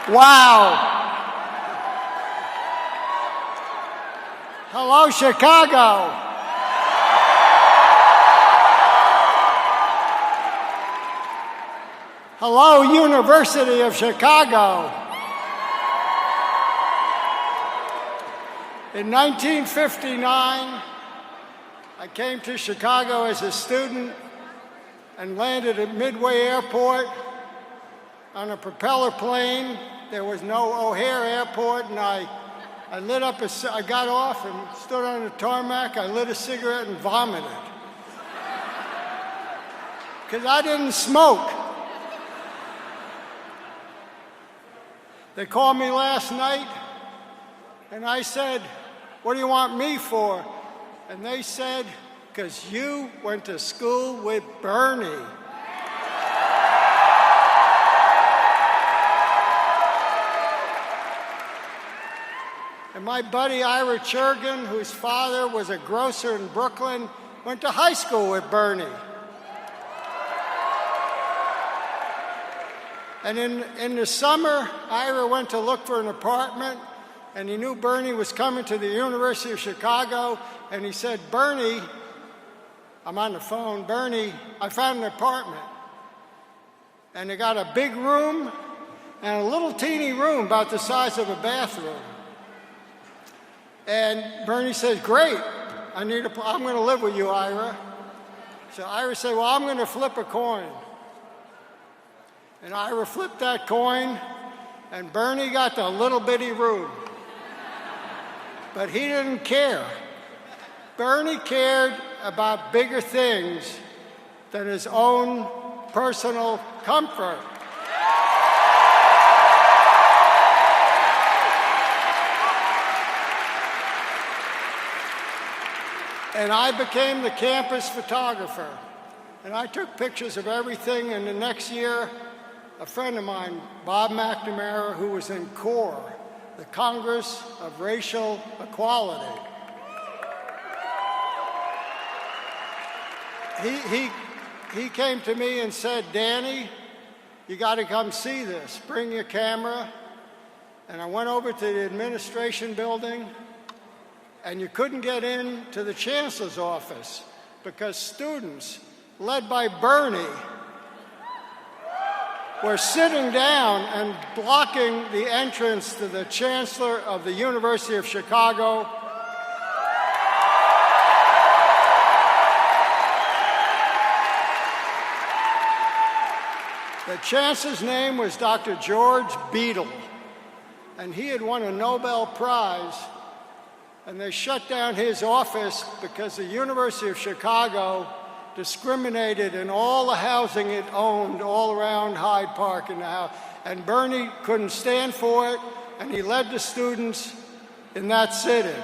Wow. Hello, Chicago. Hello, University of Chicago. In 1959, I came to Chicago as a student and landed at Midway Airport on a propeller plane. There was no O'Hare Airport, and I got off and stood on the tarmac. I lit a cigarette and vomited because I didn't smoke. They called me last night, and I said, "What do you want me for?" And they said, "Because you went to school with Bernie." And my buddy Ira Churgan, whose father was a grocer in Brooklyn, went to high school with Bernie. And in the summer, Ira went to look for an apartment, and he knew Bernie was coming to the University of Chicago, and he said, "Bernie," I'm on the phone, "Bernie, I found an apartment." And they got a big room and a little teeny room about the size of a bathroom. And Bernie says, "Great, I'm going to live with you, Ira." So Ira said, "Well, I'm going to flip a coin." And Ira flipped that coin, and Bernie got the little bitty room. But he didn't care. Bernie cared about bigger things than his own personal comfort. And I became the campus photographer. And I took pictures of everything, and the next year, a friend of mine, Bob McNamara, who was in CORE, the Congress of Racial Equality, he came to me and said, "Danny, you got to come see this. Bring your camera." And I went over to the administration building, and you couldn't get into the chancellor's office because students, led by Bernie, were sitting down and blocking the entrance to the chancellor of the University of Chicago. The chancellor's name was Dr. George Beadle, and he had won a Nobel Prize. And they shut down his office because the University of Chicago discriminated in all the housing it owned all around Hyde Park in the house. And Bernie couldn't stand for it, and he led the students in that sit-in.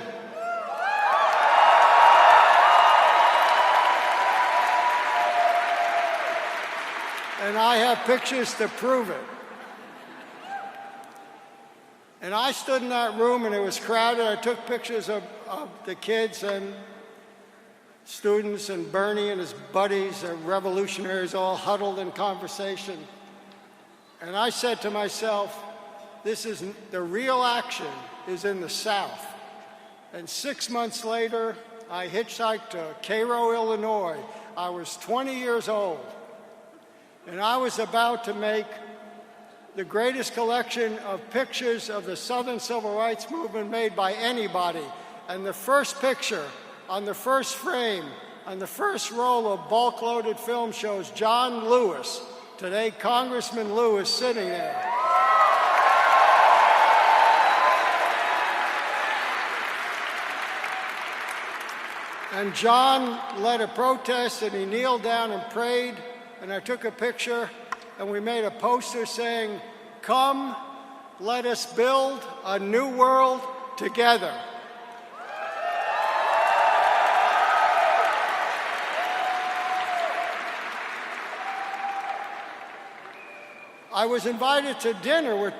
And I have pictures to prove it. And I stood in that room, and it was crowded. I took pictures of the kids and students and Bernie and his buddies and revolutionaries all huddled in conversation. And I said to myself, the real action is in the South. And 6 months later, I hitchhiked to Cairo, Illinois. I was 20 years old, and I was about to make the greatest collection of pictures of the Southern Civil Rights Movement made by anybody. And the first picture on the first frame, on the first roll of bulk-loaded film shows John Lewis, today Congressman Lewis, sitting there. And John led a protest, and he kneeled down and prayed, and I took a picture, and we made a poster saying, "Come, let us build a new world together." I was invited to dinner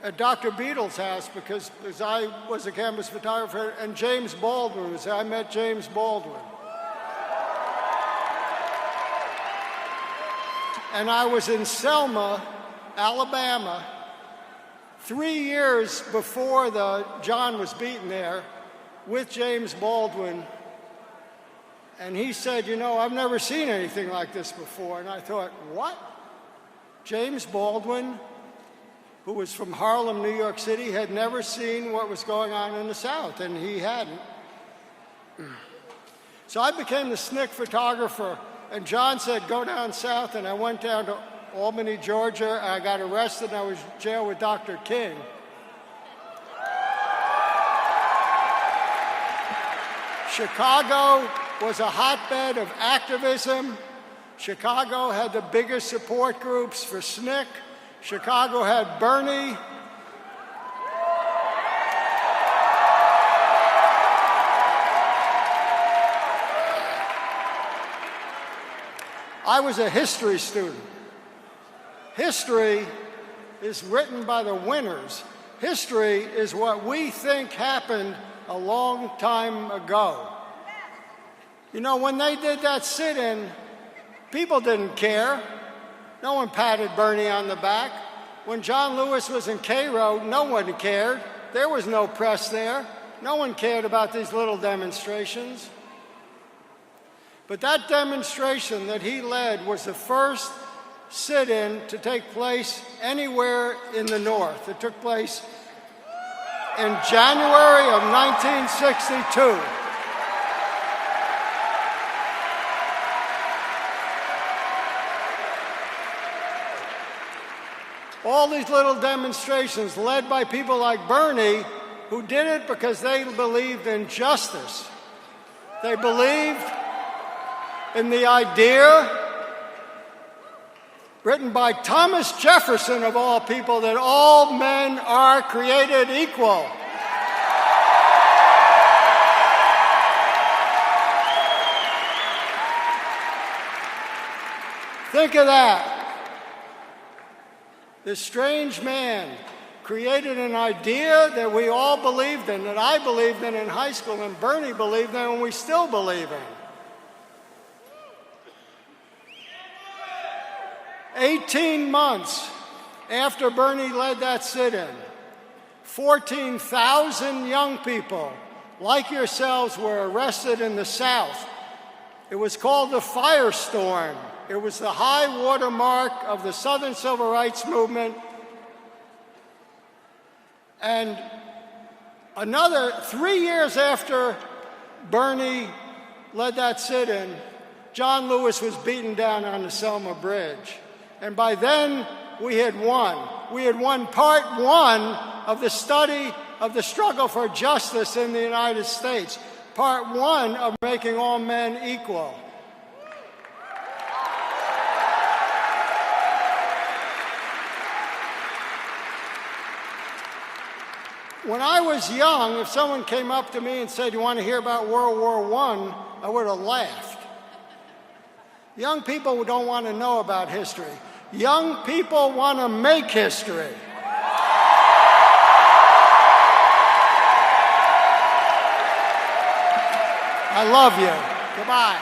at Dr. Beadle's house because I was a campus photographer, and James Baldwin was there. I met James Baldwin. And I was in Selma, Alabama, 3 years before John was beaten there with James Baldwin, and he said, you know, I've never seen anything like this before. And I thought, what? James Baldwin, who was from Harlem, New York City, had never seen what was going on in the South, and he hadn't. So I became the SNCC photographer, and John said, go down south, and I went down to Albany, Georgia. I got arrested, and I was in jail with Dr. King. Chicago was a hotbed of activism. Chicago had the biggest support groups for SNCC. Chicago had Bernie. I was a history student. History is written by the winners. History is what we think happened a long time ago. You know, when they did that sit-in, people didn't care. No one patted Bernie on the back. When John Lewis was in Cairo, no one cared. There was no press there. No one cared about these little demonstrations. But that demonstration that he led was the first sit-in to take place anywhere in the North. It took place in January of 1962. All these little demonstrations led by people like Bernie, who did it because they believed in justice. They believed in the idea, written by Thomas Jefferson of all people, that all men are created equal. Think of that. This strange man created an idea that we all believed in, that I believed in high school, and Bernie believed in, and we still believe in. 18 months after Bernie led that sit-in, 14,000 young people like yourselves were arrested in the South. It was called the Firestorm. It was the high water mark of the Southern Civil Rights Movement. And another 3 years after Bernie led that sit-in, John Lewis was beaten down on the Selma Bridge. And by then, we had won. We had won part one of the study of the struggle for justice in the United States. Part one of making all men equal. When I was young, if someone came up to me and said, you want to hear about World War I would have laughed. Young people don't want to know about history. Young people want to make history. I love you. Goodbye.